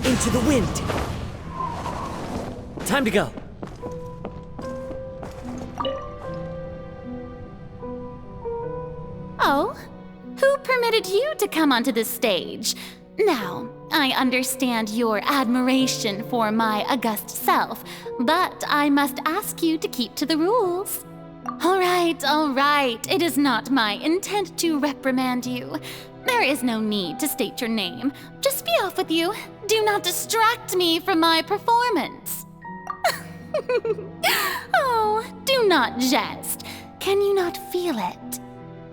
Into the wind. Time to go. Oh? Who permitted you to come onto the stage? Now, I understand your admiration for my august self, but I must ask you to keep to the rules. All right. It is not my intent to reprimand you. There is no need to state your name. Just be off with you. Do not distract me from my performance. Oh, do not jest. Can you not feel it?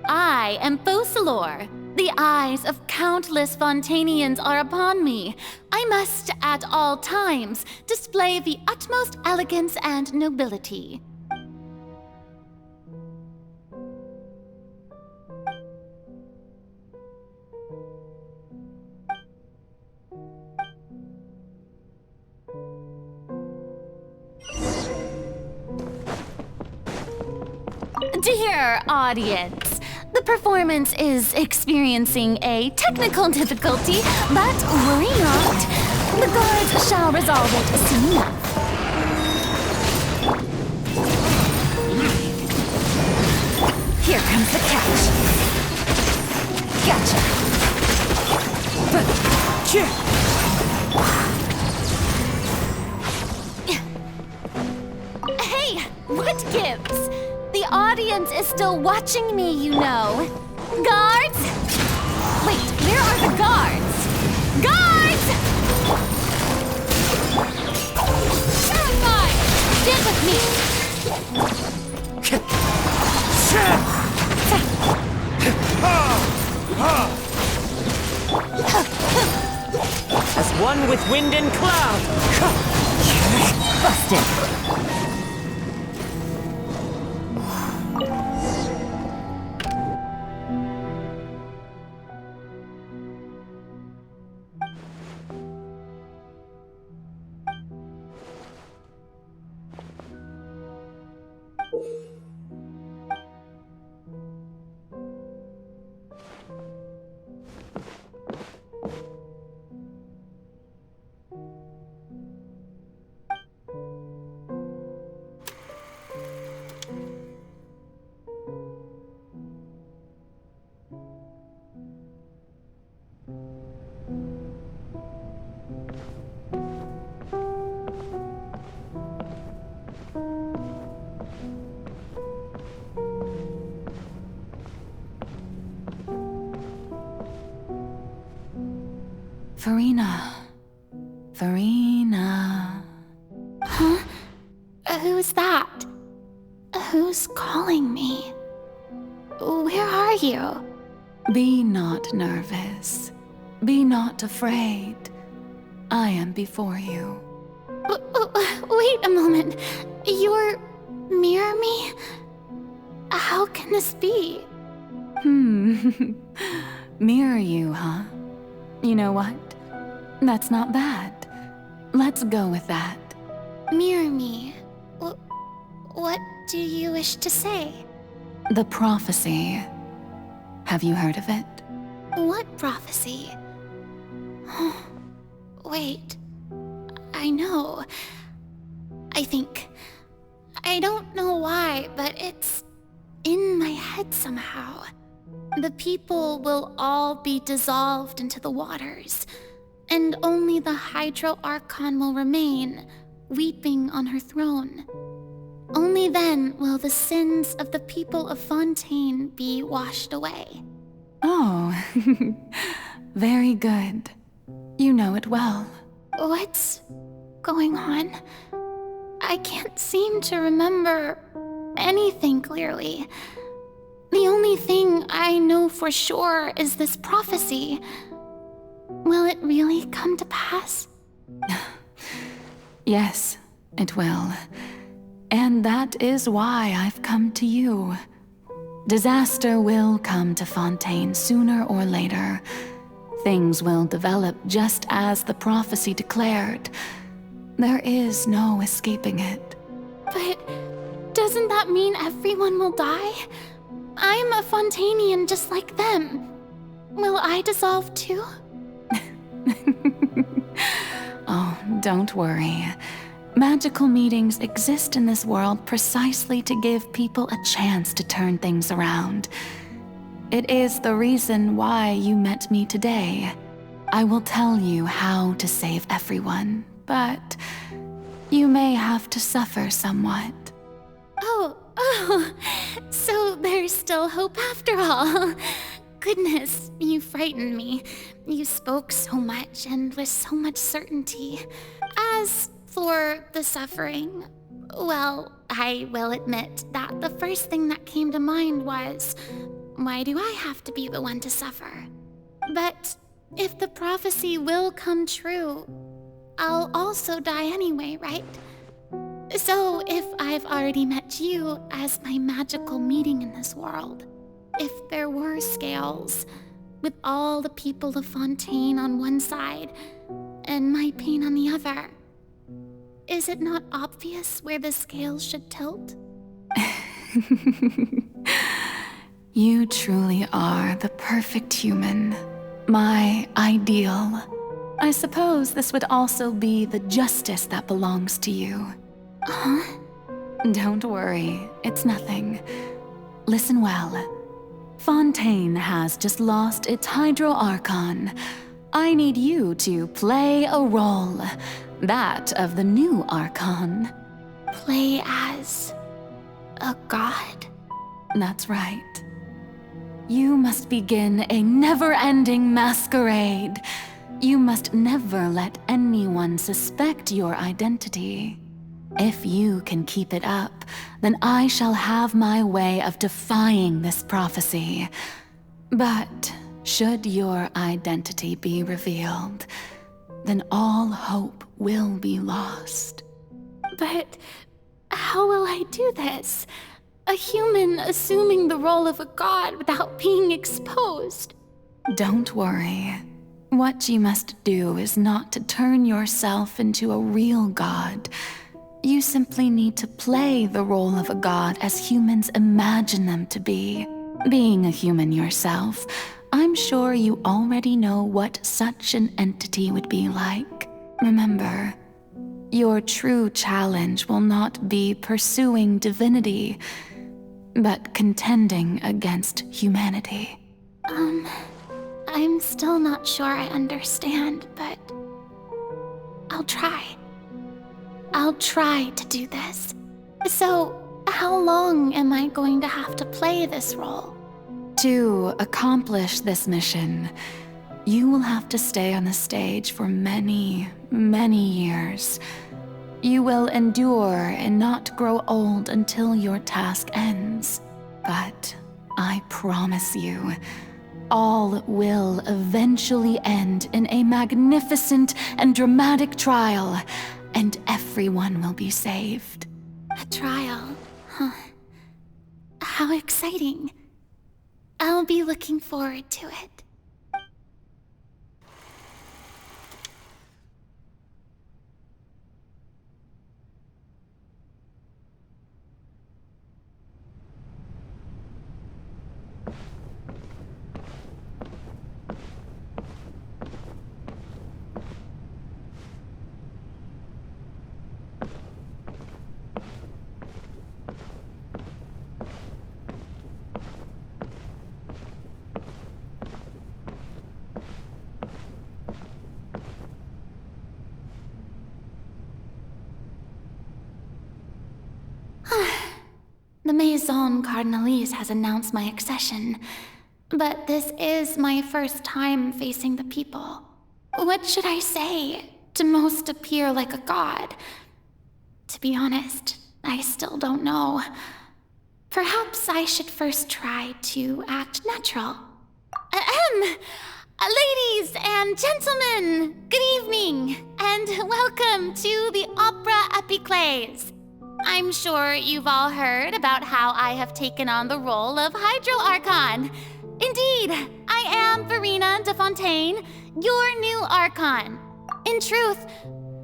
I am Focalor. The eyes of countless Fontanians are upon me. I must, at all times, display the utmost elegance and nobility. Dear audience, the performance is experiencing a technical difficulty, but worry not. The guards shall resolve it soon enough. Here comes the catch. Gotcha. Hey, what gives? The audience is still watching me, you know. Guards? Wait, where are the guards? Guards! Terrified! Stand with me! As one with wind and cloud. Busted. Farina. Huh? Who's that? Who's calling me? Where are you? Be not nervous. Be not afraid. I am before you. Wait a moment. You're near me? How can this be? Mirror you, huh? You know what? That's not bad. Let's go with that. Mirror me? What do you wish to say? The prophecy. Have you heard of it? What prophecy? Wait. I know. I think. I don't know why, but it's in my head somehow. The people will all be dissolved into the waters, and only the Hydro Archon will remain, weeping on her throne. Only then will the sins of the people of Fontaine be washed away. Oh, very good. You know it well. What's going on? I can't seem to remember anything clearly. The only thing I know for sure is this prophecy. Will it really come to pass? Yes, it will. And that is why I've come to you. Disaster will come to Fontaine sooner or later. Things will develop just as the prophecy declared. There is no escaping it. But doesn't that mean everyone will die? I'm a Fontanian just like them. Will I dissolve too? Oh, don't worry. Magical meetings exist in this world precisely to give people a chance to turn things around. It is the reason why you met me today. I will tell you how to save everyone, but you may have to suffer somewhat. Oh, so there's still hope after all. Goodness, you frightened me. You spoke so much and with so much certainty. As for the suffering, well, I will admit that the first thing that came to mind was, why do I have to be the one to suffer? But if the prophecy will come true, I'll also die anyway, right? So if I've already met you as my magical meeting in this world, if there were scales, with all the people of Fontaine on one side and my pain on the other, is it not obvious where the scales should tilt? You truly are the perfect human, my ideal. I suppose this would also be the justice that belongs to you. Huh? Don't worry, it's nothing. Listen well. Fontaine has just lost its Hydro Archon. I need you to play a role, that of the new Archon. Play as a god? That's right. You must begin a never-ending masquerade. You must never let anyone suspect your identity. If you can keep it up, then I shall have my way of defying this prophecy. But should your identity be revealed, then all hope will be lost. But how will I do this? A human assuming the role of a god without being exposed. Don't worry. What you must do is not to turn yourself into a real god. You simply need to play the role of a god as humans imagine them to be. Being a human yourself, I'm sure you already know what such an entity would be like. Remember, your true challenge will not be pursuing divinity, but contending against humanity. I'm still not sure I understand, but I'll try. I'll try to do this. So, how long am I going to have to play this role? To accomplish this mission, you will have to stay on the stage for many, many years. You will endure and not grow old until your task ends. But I promise you, all will eventually end in a magnificent and dramatic trial, and everyone will be saved. A trial, huh? How exciting. I'll be looking forward to it. The Maison Cardinalise has announced my accession, but this is my first time facing the people. What should I say to most appear like a god? To be honest, I still don't know. Perhaps I should first try to act natural. Ladies and gentlemen, good evening, and welcome to the Opera Epiclese. I'm sure you've all heard about how I have taken on the role of Hydro Archon. Indeed, I am Verena de Fontaine, your new Archon. In truth,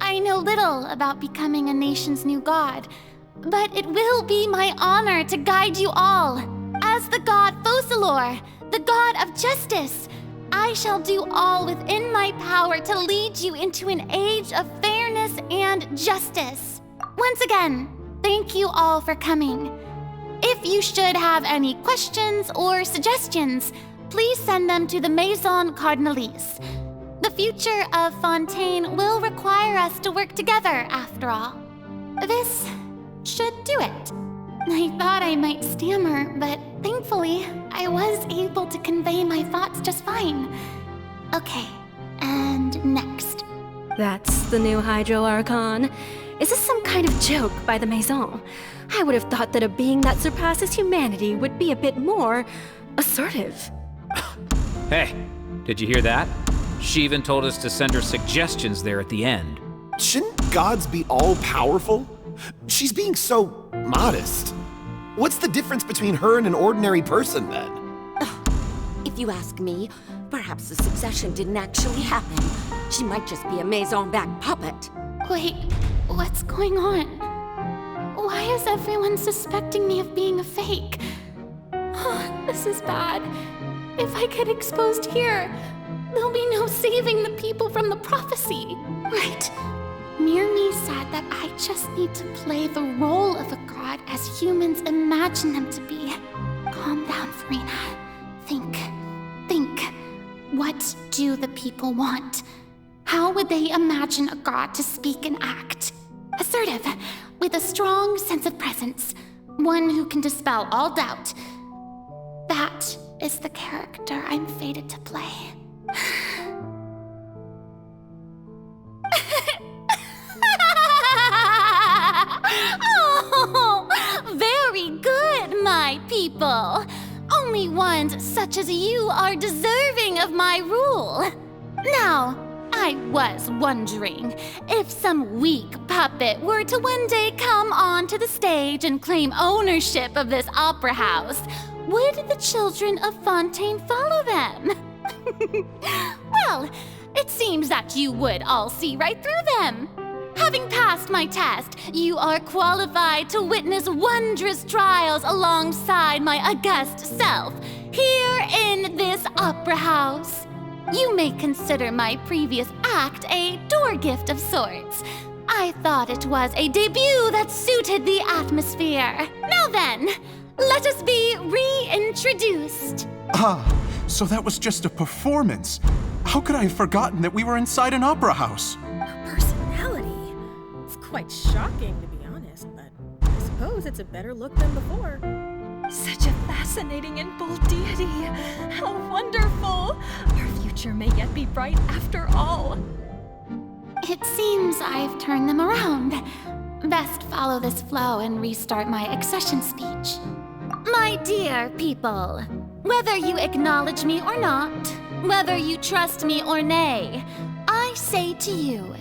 I know little about becoming a nation's new god, but it will be my honor to guide you all. As As the god Focalor, the god of justice, I shall do all within my power to lead you into an age of fairness and justice. Once again, thank you all for coming. If you should have any questions or suggestions, please send them to the Maison Cardinalise. The future of Fontaine will require us to work together, after all. This should do it. I thought I might stammer, but thankfully, I was able to convey my thoughts just fine. Okay, and next. That's the new Hydro Archon. Is this some kind of joke by the Maison? I would have thought that a being that surpasses humanity would be a bit more assertive. Hey, did you hear that? She even told us to send her suggestions there at the end. Shouldn't gods be all-powerful? She's being so modest. What's the difference between her and an ordinary person, then? If you ask me, perhaps the succession didn't actually happen. She might just be a Maison-backed puppet. Wait, what's going on? Why is everyone suspecting me of being a fake? Oh, this is bad. If I get exposed here, there'll be no saving the people from the prophecy. Right. Mirmi said that I just need to play the role of a god as humans imagine them to be. Calm down, Farina. Think. What do the people want? How would they imagine a god to speak and act? Assertive, with a strong sense of presence. One who can dispel all doubt. That is the character I'm fated to play. Oh, very good, my people. Only ones such as you are deserving of my rule. Now, I was wondering if some weak puppet were to one day come onto the stage and claim ownership of this opera house, would the children of Fontaine follow them? Well, it seems that you would all see right through them. Having passed my test, you are qualified to witness wondrous trials alongside my august self, here in this opera house. You may consider my previous act a door gift of sorts. I thought it was a debut that suited the atmosphere. Now then, let us be reintroduced. Ah, so that was just a performance. How could I have forgotten that we were inside an opera house? Personality? It's quite shocking, to be honest, but I suppose it's a better look than before. Such a fascinating and bold deity. How wonderful! Our future may yet be bright after all. It seems I've turned them around. Best follow this flow and restart my accession speech. My dear people, whether you acknowledge me or not, whether you trust me or nay, I say to you,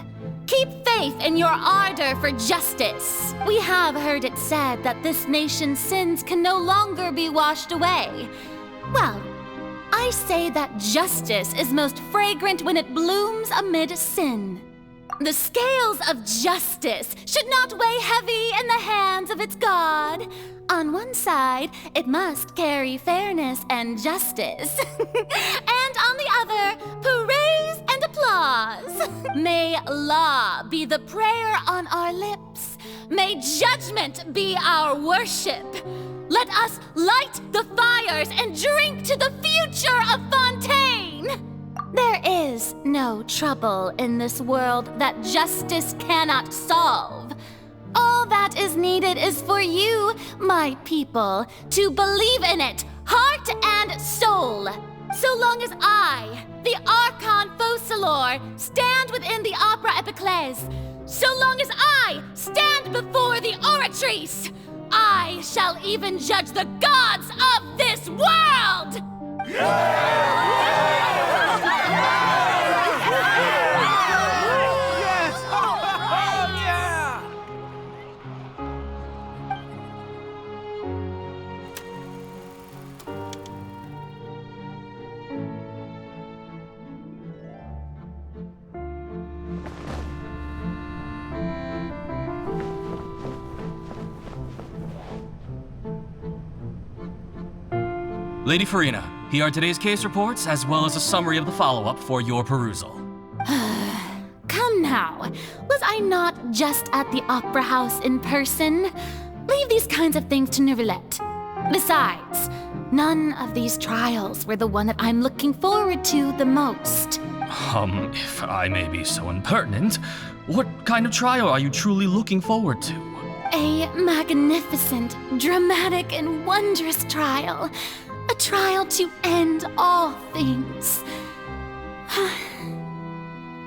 keep faith in your ardor for justice. We have heard it said that this nation's sins can no longer be washed away. Well, I say that justice is most fragrant when it blooms amid sin. The scales of justice should not weigh heavy in the hands of its God. On one side, it must carry fairness and justice. And on the other, praise and applause. May law be the prayer on our lips. May judgment be our worship. Let us light the fires and drink to the future of Fontaine. There is no trouble in this world that justice cannot solve. All that is needed is for you, my people, to believe in it, heart and soul. So long as I, the Archon Focalor, stand within the Opera Epiclese, so long as I stand before the Oratrice, I shall even judge the gods of this world! Lady Farina, here are today's case reports, as well as a summary of the follow-up for your perusal. Come now. Was I not just at the Opera House in person? Leave these kinds of things to Neuvillette. Besides, none of these trials were the one that I'm looking forward to the most. If I may be so impertinent, what kind of trial are you truly looking forward to? A magnificent, dramatic, and wondrous trial. A trial to end all things.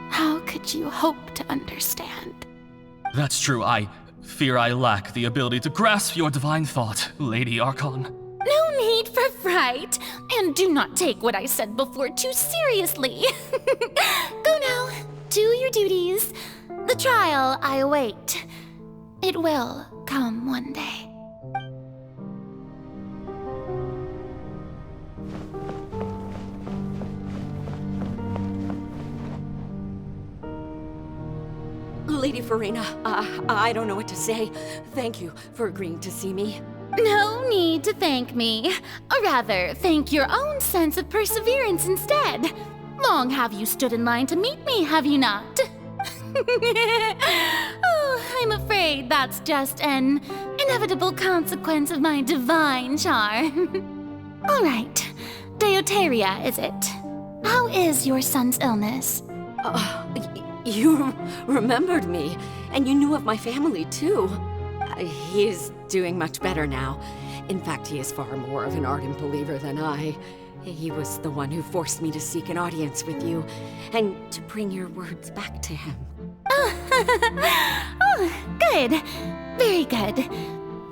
How could you hope to understand? That's true. I fear I lack the ability to grasp your divine thought, Lady Archon. No need for fright, and do not take what I said before too seriously. Go now, do your duties. The trial I await. It will come one day. Lady Farina, I don't know what to say. Thank you for agreeing to see me. No need to thank me. Or rather, thank your own sense of perseverance instead. Long have you stood in line to meet me, have you not? Oh, I'm afraid that's just an inevitable consequence of my divine charm. All right, Deoteria, is it? How is your son's illness? You remembered me, and you knew of my family, too. He is doing much better now. In fact, he is far more of an ardent believer than I. He was the one who forced me to seek an audience with you, and to bring your words back to him. Oh, good. Very good.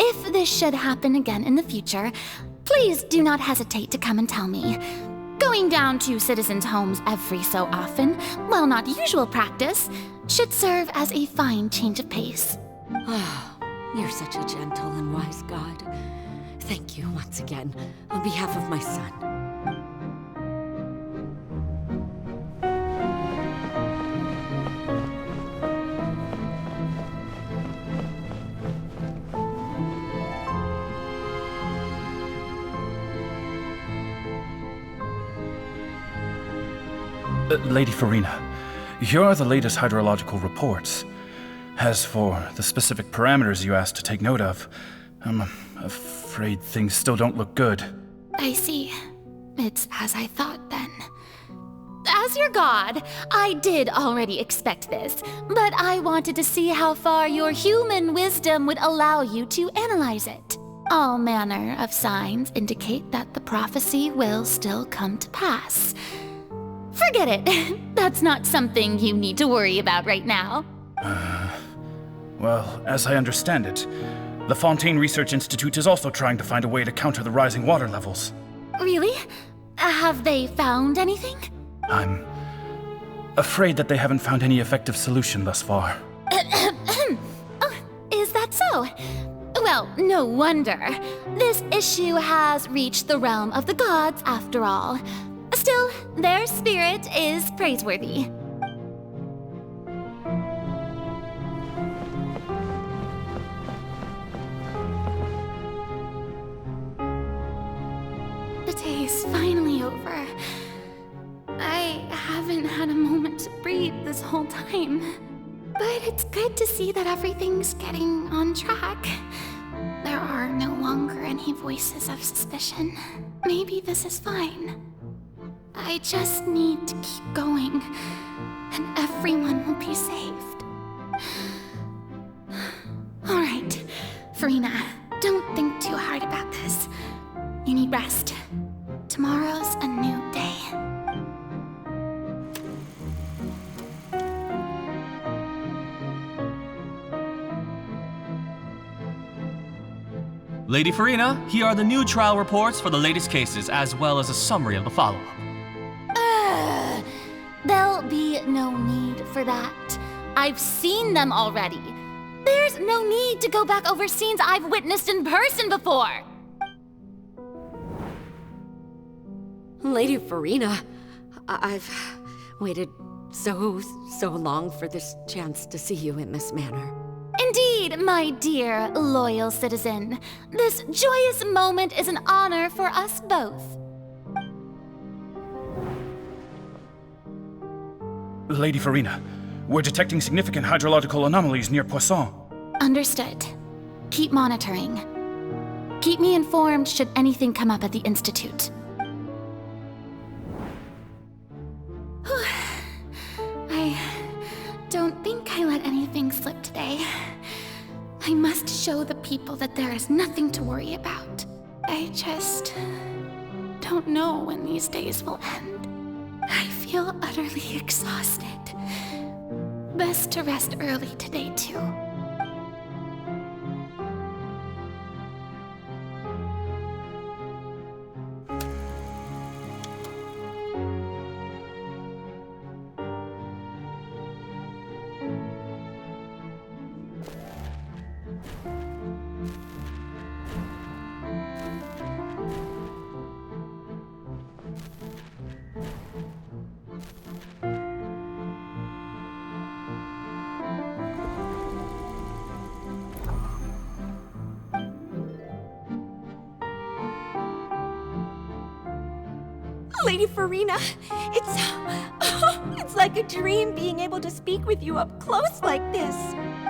If this should happen again in the future, please do not hesitate to come and tell me. Going down to citizens' homes every so often, while not usual practice, should serve as a fine change of pace. Oh, you're such a gentle and wise god. Thank you once again, on behalf of my son. Lady Farina, here are the latest hydrological reports. As for the specific parameters you asked to take note of, I'm afraid things still don't look good. I see. It's as I thought then. As your god, I did already expect this, but I wanted to see how far your human wisdom would allow you to analyze it. All manner of signs indicate that the prophecy will still come to pass. Forget it. That's not something you need to worry about right now. Well, as I understand it, the Fontaine Research Institute is also trying to find a way to counter the rising water levels. Really? Have they found anything? I'm afraid that they haven't found any effective solution thus far. Oh, is that so? Well, no wonder. This issue has reached the realm of the gods, after all. Still, their spirit is praiseworthy. The day is finally over. I haven't had a moment to breathe this whole time. But it's good to see that everything's getting on track. There are no longer any voices of suspicion. Maybe this is fine. I just need to keep going, and everyone will be saved. All right, Farina, don't think too hard about this. You need rest. Tomorrow's a new day. Lady Farina, here are the new trial reports for the latest cases, as well as a summary of the follow-up. There'll be no need for that. I've seen them already. There's no need to go back over scenes I've witnessed in person before. Lady Farina, I've waited so long for this chance to see you in this manner. Indeed, my dear, loyal citizen. This joyous moment is an honor for us both. Lady Farina, we're detecting significant hydrological anomalies near Poisson. Understood. Keep monitoring. Keep me informed should anything come up at the Institute. I don't think I let anything slip today. I must show the people that there is nothing to worry about. I just don't know when these days will end. I feel utterly exhausted. Best to rest early today, too. Lady Farina, it's like a dream being able to speak with you up close like this.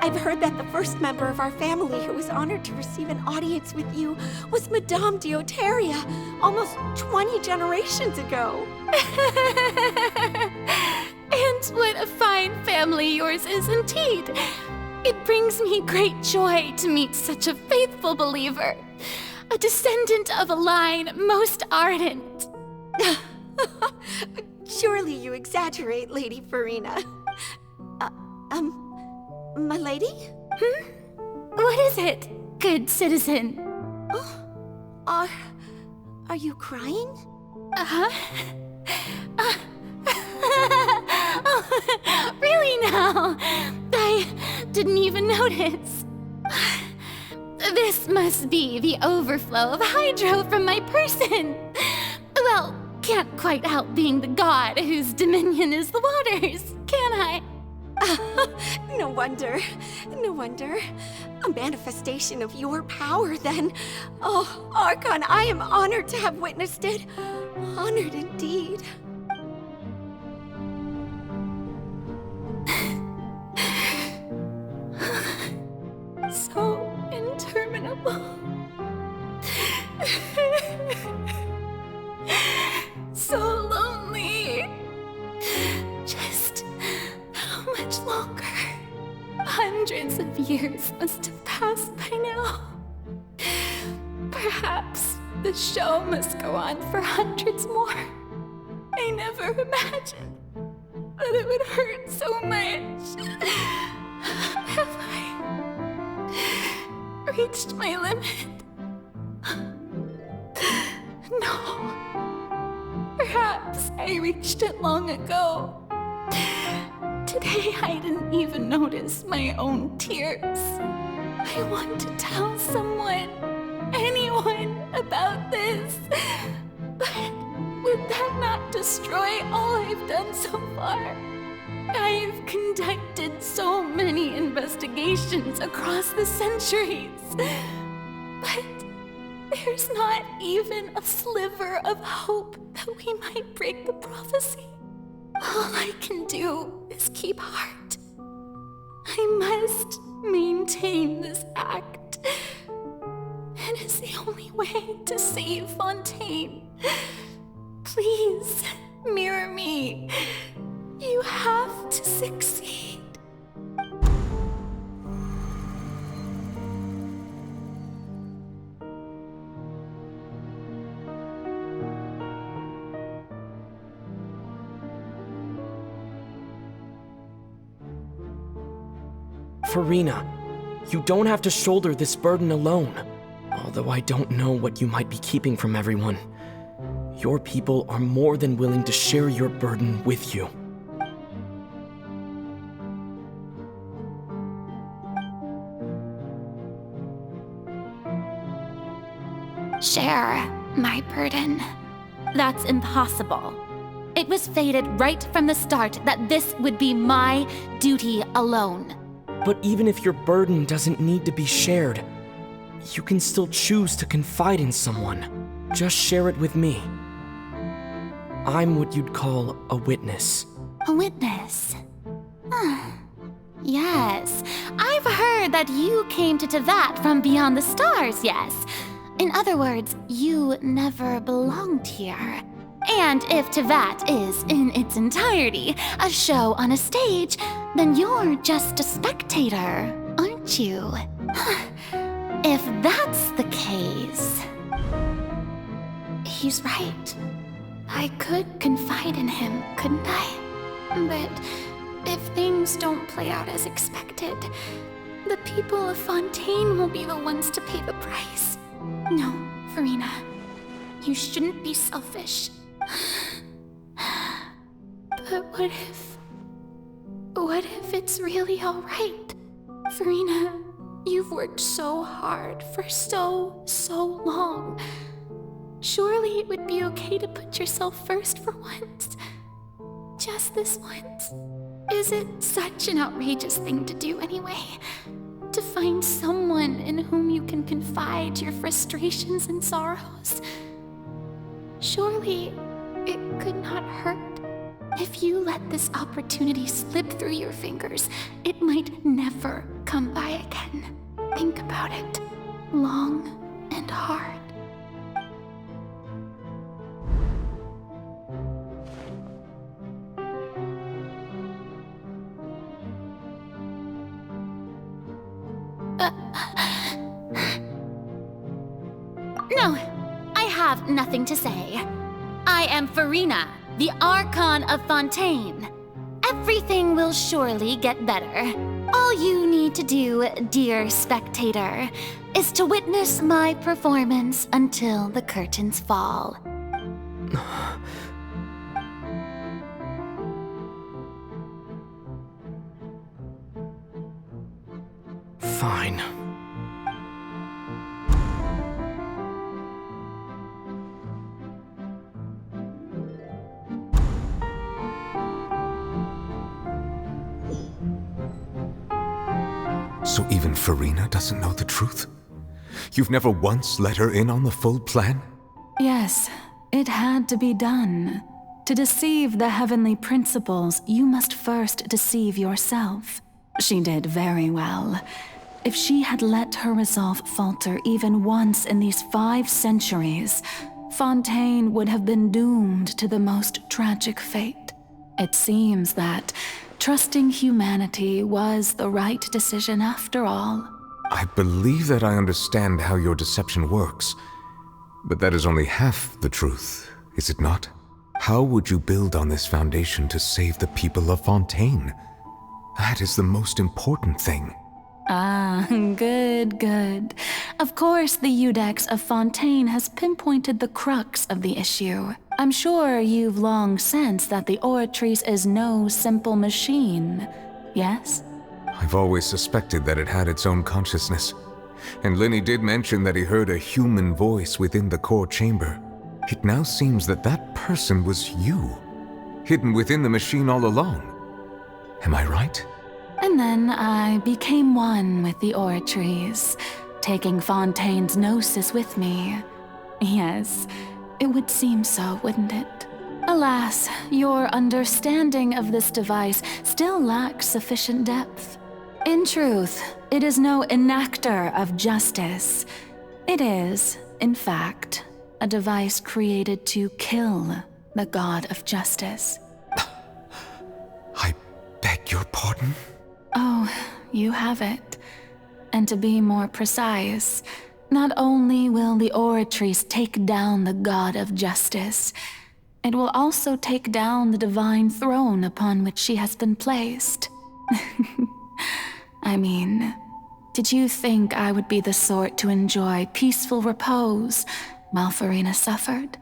I've heard that the first member of our family who was honored to receive an audience with you was Madame Deoteria, almost 20 generations ago. And what a fine family yours is indeed. It brings me great joy to meet such a faithful believer, a descendant of a line most ardent. Surely you exaggerate, Lady Farina. My lady? What is it, good citizen? Oh, are you crying? Oh, really now? I didn't even notice. This must be the overflow of hydro from my person. Well, can't quite help being the god whose dominion is the waters, can I? No wonder. No wonder. A manifestation of your power, then. Oh, Archon, I am honored to have witnessed it. Honored indeed. So interminable. So lonely. Just how much longer? Hundreds of years must have passed by now. Perhaps the show must go on for hundreds more. I never imagined that it would hurt so much. Have I reached my limit? No. Perhaps I reached it long ago. Today I didn't even notice my own tears. I want to tell someone, anyone, about this. But would that not destroy all I've done so far? I've conducted so many investigations across the centuries. But there's not even a sliver of hope that we might break the prophecy. All I can do is keep heart. I must maintain this act. It is the only way to save Fontaine. Please, mirror me. You have to succeed. Farina, you don't have to shoulder this burden alone. Although I don't know what you might be keeping from everyone. Your people are more than willing to share your burden with you. Share my burden. That's impossible. It was fated right from the start that this would be my duty alone. But even if your burden doesn't need to be shared, you can still choose to confide in someone. Just share it with me. I'm what you'd call a witness. A witness. Yes, I've heard that you came to Tevat from beyond the stars, yes. In other words, you never belonged here. And if Tevat is, in its entirety, a show on a stage, then you're just a spectator, aren't you? If that's the case... He's right. I could confide in him, couldn't I? But if things don't play out as expected, the people of Fontaine will be the ones to pay the price. No, Farina, you shouldn't be selfish. But what if it's really alright? Farina, you've worked so hard for so long. Surely it would be okay to put yourself first for once. Just this once. Is it such an outrageous thing to do anyway? To find someone in whom you can confide your frustrations and sorrows? Surely it could not hurt. If you let this opportunity slip through your fingers, it might never come by again. Think about it long and hard. No, I have nothing to say. I am Farina, the Archon of Fontaine. Everything will surely get better. All you need to do, dear spectator, is to witness my performance until the curtains fall. Fine. So even Farina doesn't know the truth? You've never once let her in on the full plan? Yes, it had to be done. To deceive the heavenly principles, you must first deceive yourself. She did very well. If she had let her resolve falter even once in these 5 centuries, Fontaine would have been doomed to the most tragic fate. It seems that trusting humanity was the right decision after all. I believe that I understand how your deception works, but that is only half the truth, is it not? How would you build on this foundation to save the people of Fontaine? That is the most important thing. Ah, good. Of course, the Iudex of Fontaine has pinpointed the crux of the issue. I'm sure you've long sensed that the Oratrice is no simple machine, yes? I've always suspected that it had its own consciousness. And Lenny did mention that he heard a human voice within the core chamber. It now seems that that person was you, hidden within the machine all along. Am I right? And then I became one with the Oratrice, taking Fontaine's gnosis with me. Yes, it would seem so, wouldn't it? Alas, your understanding of this device still lacks sufficient depth. In truth, it is no enactor of justice. It is, in fact, a device created to kill the god of justice. I beg your pardon? Oh, you have it. And to be more precise, not only will the Oratrice take down the god of justice, it will also take down the divine throne upon which she has been placed. I mean, did you think I would be the sort to enjoy peaceful repose while Farina suffered?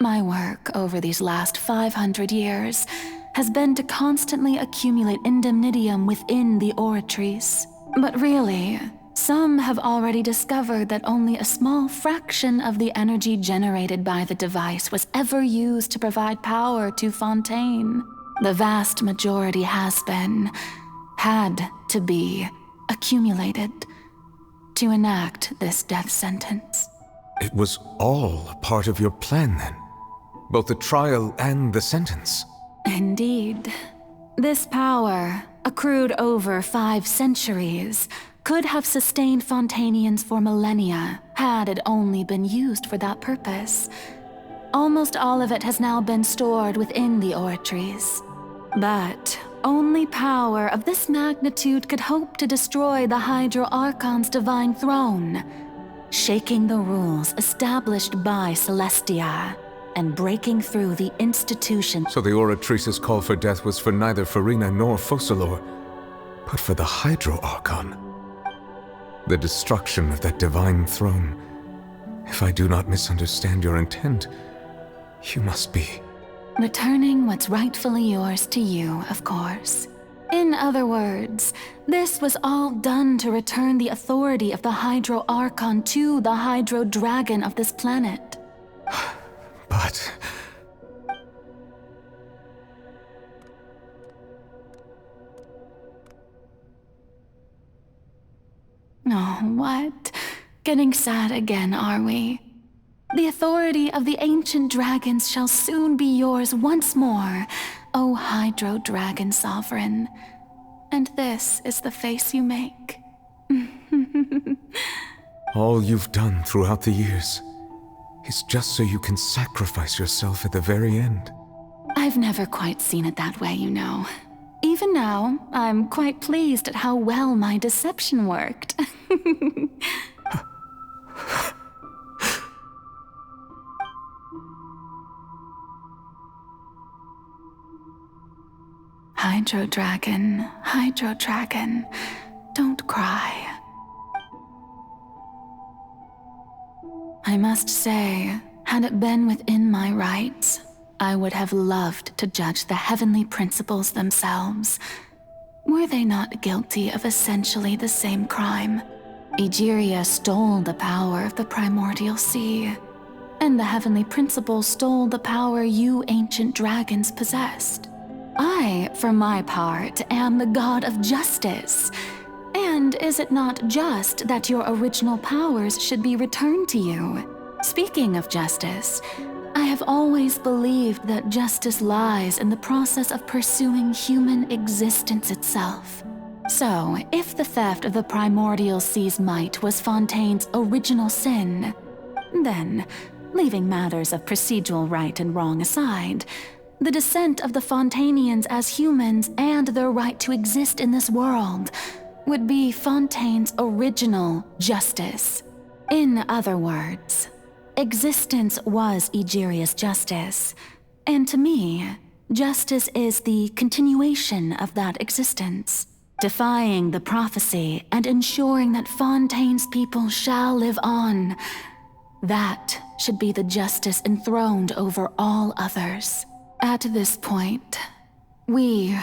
My work over these last 500 years has been to constantly accumulate indemnitium within the Oratrice. But really, some have already discovered that only a small fraction of the energy generated by the device was ever used to provide power to Fontaine. The vast majority had to be accumulated to enact this death sentence. It was all part of your plan then? Both the trial and the sentence? Indeed. This power, accrued over 5 centuries, could have sustained Fontainians for millennia had it only been used for that purpose. Almost all of it has now been stored within the oratories. But only power of this magnitude could hope to destroy the Hydro Archon's divine throne, shaking the rules established by Celestia and breaking through the institution. So the Oratrice's call for death was for neither Farina nor Focalor, but for the Hydro Archon. The destruction of that divine throne. If I do not misunderstand your intent, you must be... returning what's rightfully yours to you, of course. In other words, this was all done to return the authority of the Hydro Archon to the Hydro Dragon of this planet. But... Oh, what? Getting sad again, are we? The authority of the ancient dragons shall soon be yours once more, O Hydro Dragon Sovereign. And this is the face you make. all you've done throughout the years is just so you can sacrifice yourself at the very end. I've never quite seen it that way, you know. Even now, I'm quite pleased at how well my deception worked. Hydro Dragon, don't cry. I must say, had it been within my rights, I would have loved to judge the heavenly principles themselves. Were they not guilty of essentially the same crime? Egeria stole the power of the primordial sea, and the heavenly principles stole the power you ancient dragons possessed. I, for my part, am the god of justice. And is it not just that your original powers should be returned to you? Speaking of justice, I have always believed that justice lies in the process of pursuing human existence itself. So, if the theft of the primordial sea's might was Fontaine's original sin, then, leaving matters of procedural right and wrong aside, the descent of the Fontainians as humans and their right to exist in this world would be Fontaine's original justice. In other words, existence was Egeria's justice, and to me, justice is the continuation of that existence, defying the prophecy and ensuring that Fontaine's people shall live on. That should be the justice enthroned over all others. At this point, we,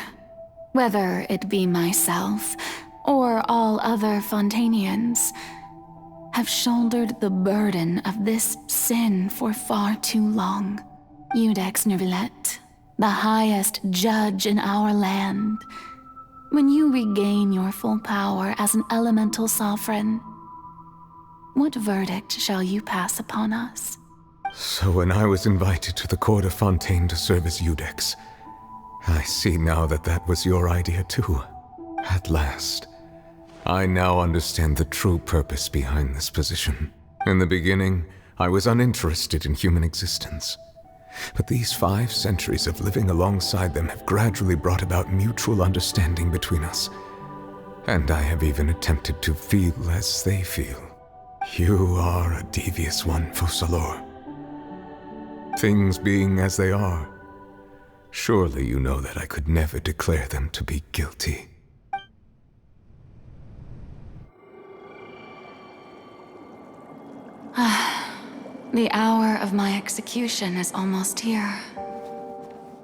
whether it be myself or all other Fontainians, have shouldered the burden of this sin for far too long. Iudex Neuvillette, the highest judge in our land, when you regain your full power as an elemental sovereign, what verdict shall you pass upon us? So when I was invited to the court of Fontaine to serve as Iudex, I see now that that was your idea too. At last. I now understand the true purpose behind this position. In the beginning, I was uninterested in human existence. But these 5 centuries of living alongside them have gradually brought about mutual understanding between us. And I have even attempted to feel as they feel. You are a devious one, Focalor. Things being as they are, surely you know that I could never declare them to be guilty. The hour of my execution is almost here.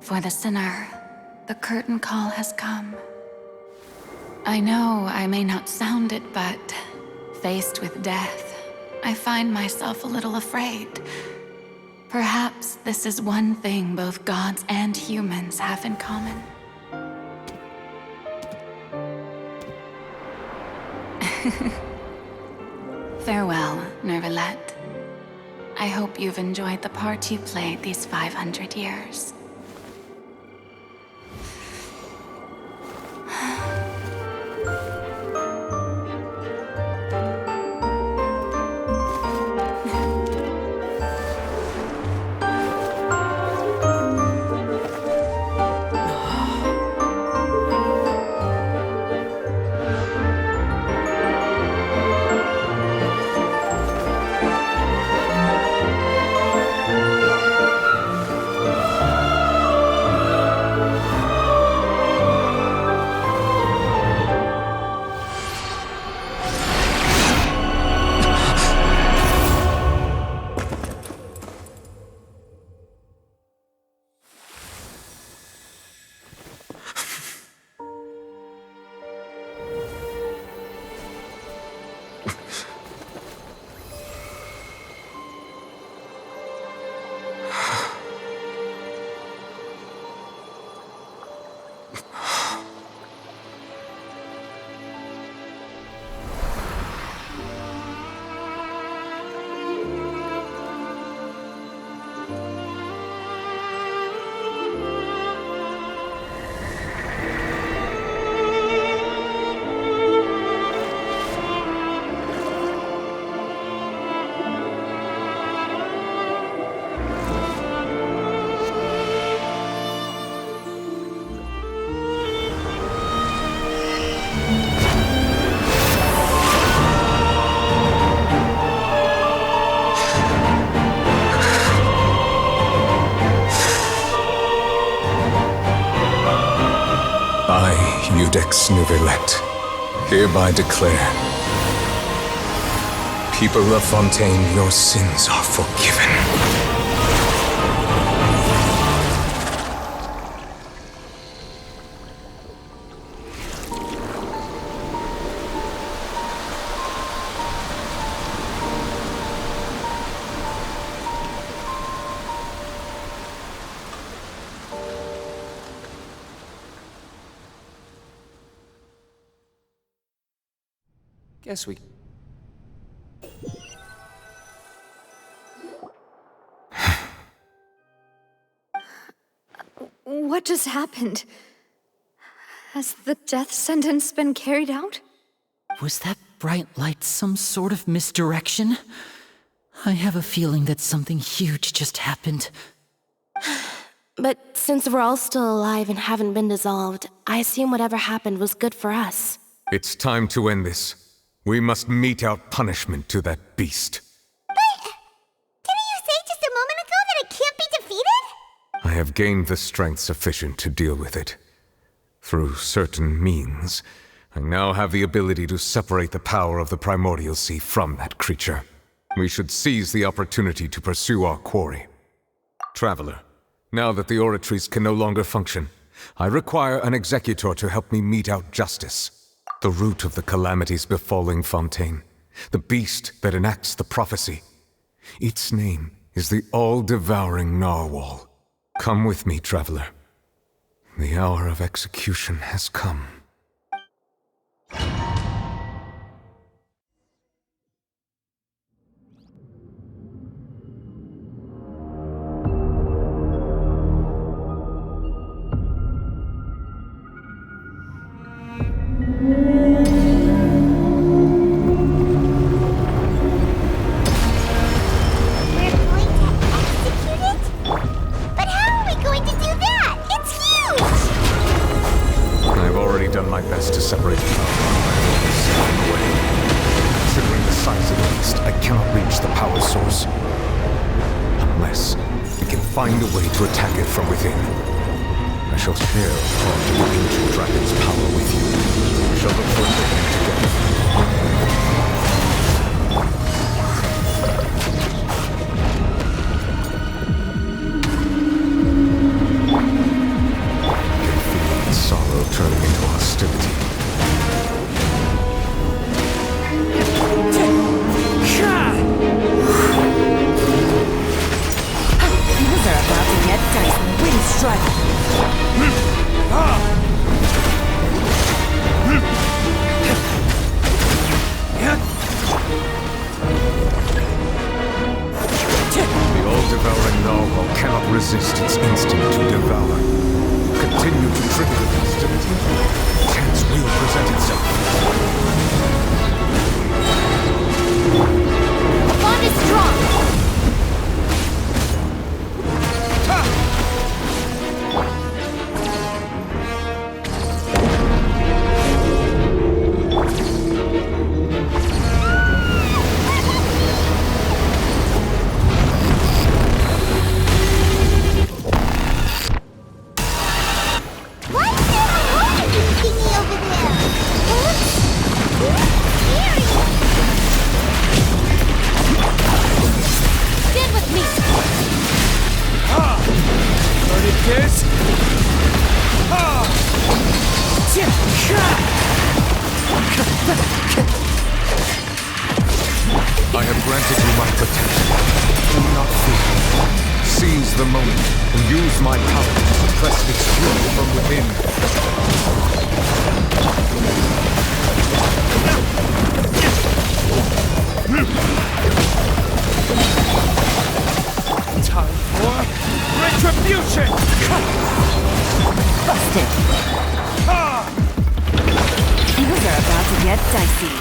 For the sinner, the curtain call has come. I know I may not sound it, but faced with death, I find myself a little afraid. Perhaps this is one thing both gods and humans have in common. Farewell, Neuvillette. I hope you've enjoyed the part you played these 500 years. Codex Nouvellette, hereby declare, people of Fontaine, your sins are forgiven. Guess we... What just happened? Has the death sentence been carried out? Was that bright light some sort of misdirection? I have a feeling that something huge just happened. But since we're all still alive and haven't been dissolved, I assume whatever happened was good for us. It's time to end this. We must mete out punishment to that beast. But didn't you say just a moment ago that it can't be defeated? I have gained the strength sufficient to deal with it. Through certain means, I now have the ability to separate the power of the Primordial Sea from that creature. We should seize the opportunity to pursue our quarry. Traveler, now that the oratories can no longer function, I require an executor to help me mete out justice. The root of the calamities befalling Fontaine, the beast that enacts the prophecy. Its name is the All-Devouring Narwhal. Come with me, traveler. The hour of execution has come. Find a way to attack it from within. I shall share part of the ancient dragon's power with you. We shall look for a together. I can feel its sorrow turning into hostility. They're about to get dicey. Wind strike. The All-Devouring Narwhal cannot resist its instinct to devour. Continue to trigger the hostility. Chance will present itself. The bond is strong. I have granted you my protection. Do not fear. Seize the moment and use my power to suppress its fury from within. Time for retribution! Busted. Things are about to get dicey.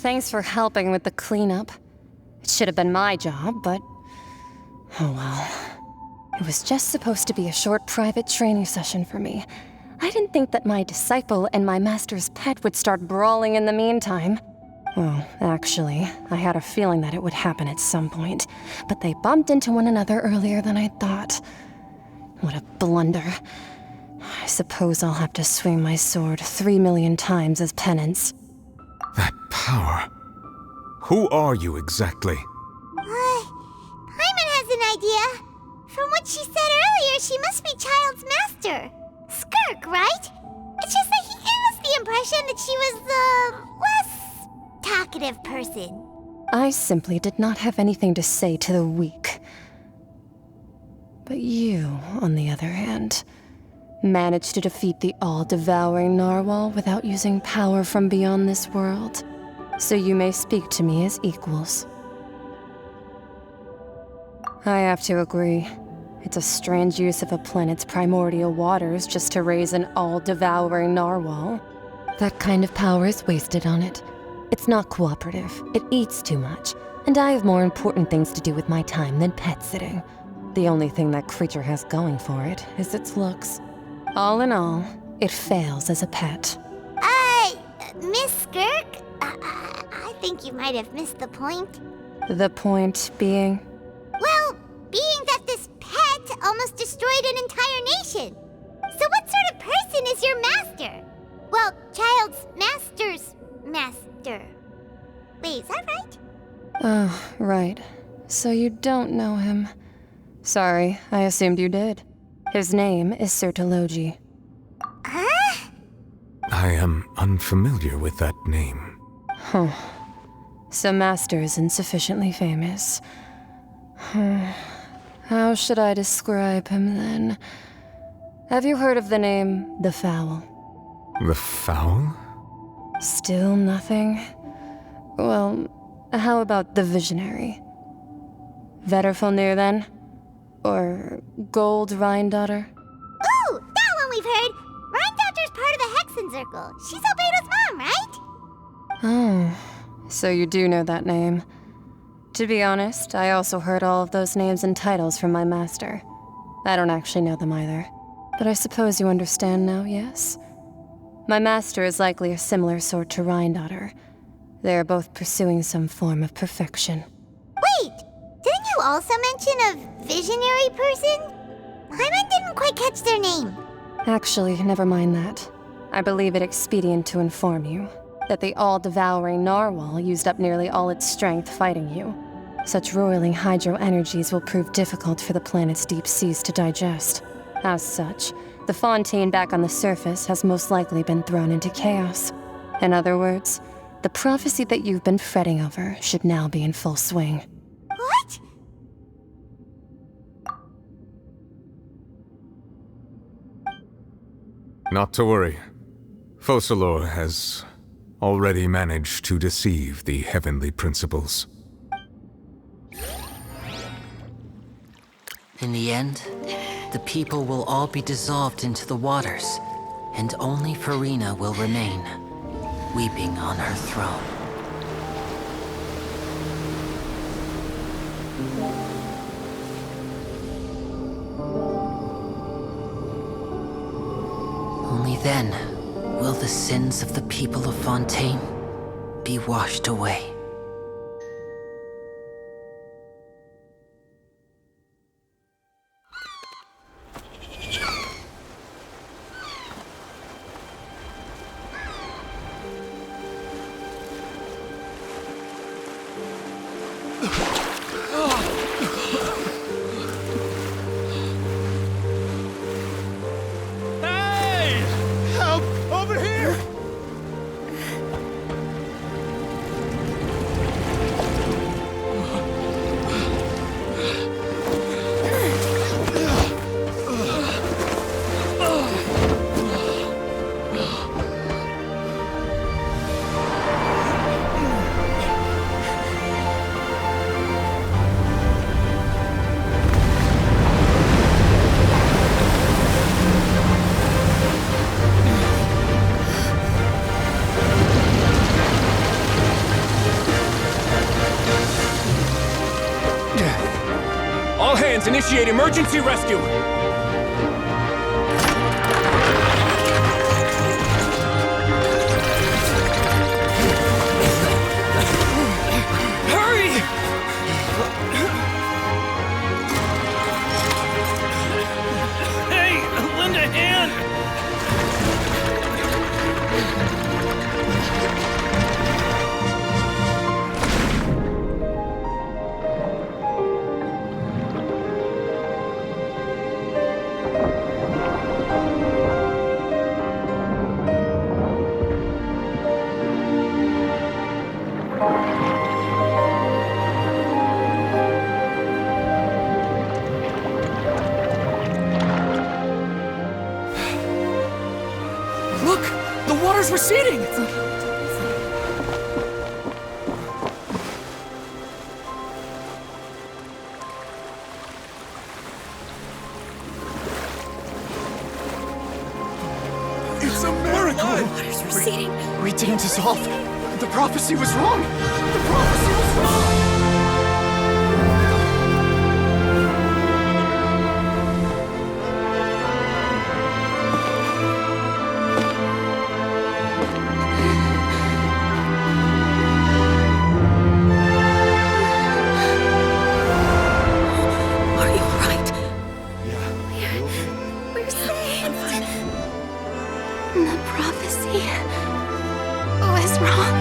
Thanks for helping with the cleanup. It should have been my job, but... oh well. It was just supposed to be a short private training session for me. I didn't think that my disciple and my master's pet would start brawling in the meantime. Well, actually, I had a feeling that it would happen at some point, but they bumped into one another earlier than I thought. What a blunder. I suppose I'll have to swing my sword 3 million times as penance. That power. Who are you exactly? Paimon has an idea. From what she said earlier, she must be Child's master. Skirk, right? It's just that he gave us the impression that she was the less talkative person. I simply did not have anything to say to the weak. But you, on the other hand, managed to defeat the all-devouring narwhal without using power from beyond this world. So you may speak to me as equals. I have to agree. It's a strange use of a planet's primordial waters just to raise an all-devouring narwhal. That kind of power is wasted on it. It's not cooperative, it eats too much, and I have more important things to do with my time than pet sitting. The only thing that creature has going for it is its looks. All in all, it fails as a pet. Miss Skirk? I think you might have missed the point. The point being? Well, being that this pet almost destroyed an entire nation. So what sort of person is your master? Well, Child's master's master. Wait, is that right? Oh, right. So you don't know him. Sorry, I assumed you did. His name is Sertologi. Huh? I am unfamiliar with that name. Huh. So Master is insufficiently famous. How should I describe him then? Have you heard of the name The Fowl? The Fowl? Still nothing? Well, how about the Visionary? Vetterfalnir then? Or Gold Rhine-Daughter? Ooh, that one we've heard! Rhine-Daughter's part of the Hexen Circle. She's Albedo's mom, right? Oh, so you do know that name. To be honest, I also heard all of those names and titles from my master. I don't actually know them either. But I suppose you understand now, yes? My master is likely a similar sort to Rhine-Daughter. They are both pursuing some form of perfection. Wait! Didn't you also mention a visionary person? Paimon didn't quite catch their name. Actually, never mind that. I believe it expedient to inform you that the all-devouring narwhal used up nearly all its strength fighting you. Such roiling hydro energies will prove difficult for the planet's deep seas to digest. As such, the Fontaine back on the surface has most likely been thrown into chaos. In other words, the prophecy that you've been fretting over should now be in full swing. What? Not to worry. Focalor has already managed to deceive the heavenly principles. In the end, the people will all be dissolved into the waters, and only Farina will remain, weeping on her throne. Only then will the sins of the people of Fontaine be washed away. Lands, initiate emergency rescue! Hurry! Hey, lend a hand! Look! The water's receding! It's a miracle! Water's receding. We didn't dissolve. The prophecy was wrong! The prophecy was wrong! We're saved. The prophecy was wrong.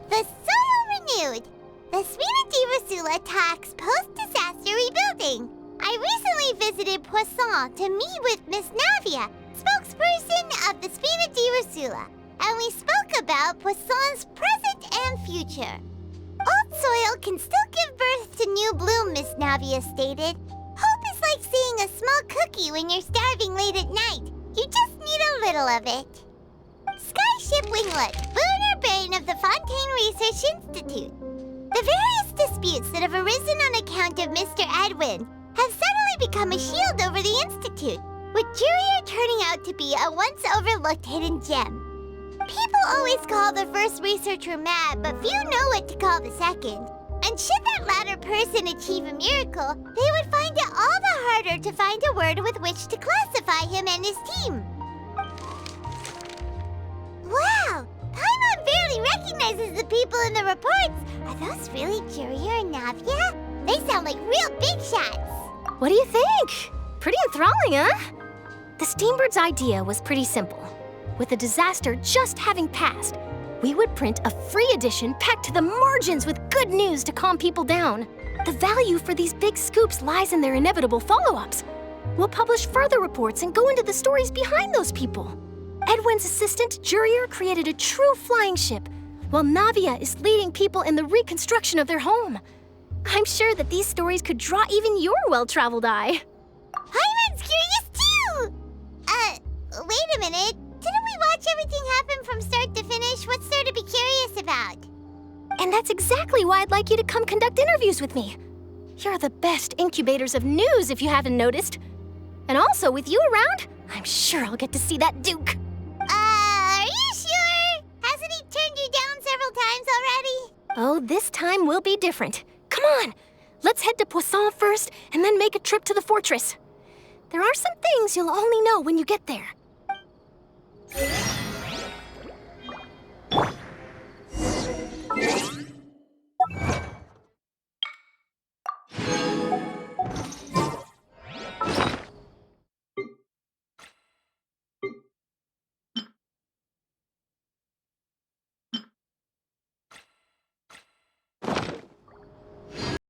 The soil renewed. The Spina di Rosula talks post-disaster rebuilding. I recently visited Poisson to meet with Miss Navia, spokesperson of the Spina di Rosula, and we spoke about Poisson's present and future. Old soil can still give birth to new bloom, Miss Navia stated. Hope is like seeing a small cookie when you're starving late at night. You just need a little of it. Skyship Winglet, lunar brain of the Fontaine Research Institute. The various disputes that have arisen on account of Mr. Edwin have suddenly become a shield over the Institute, with Jurier turning out to be a once overlooked hidden gem. People always call the first researcher mad, but few know what to call the second. And should that latter person achieve a miracle, they would find it all the harder to find a word with which to classify him and his team. Wow! Paimon barely recognizes the people in the reports. Are those really Jurier and Navia? They sound like real big shots. What do you think? Pretty enthralling, huh? The Steambird's idea was pretty simple. With the disaster just having passed, we would print a free edition packed to the margins with good news to calm people down. The value for these big scoops lies in their inevitable follow-ups. We'll publish further reports and go into the stories behind those people. Edwin's assistant, Jurier, created a true flying ship, while Navia is leading people in the reconstruction of their home. I'm sure that these stories could draw even your well-traveled eye. Paimon's curious too! Wait a minute. Didn't we watch everything happen from start to finish? What's there to be curious about? And that's exactly why I'd like you to come conduct interviews with me. You're the best incubators of news, if you haven't noticed. And also, with you around, I'm sure I'll get to see that Duke. Are you sure? Hasn't he turned you down several times already? Oh, this time will be different. Come on, let's head to Poisson first, and then make a trip to the fortress. There are some things you'll only know when you get there.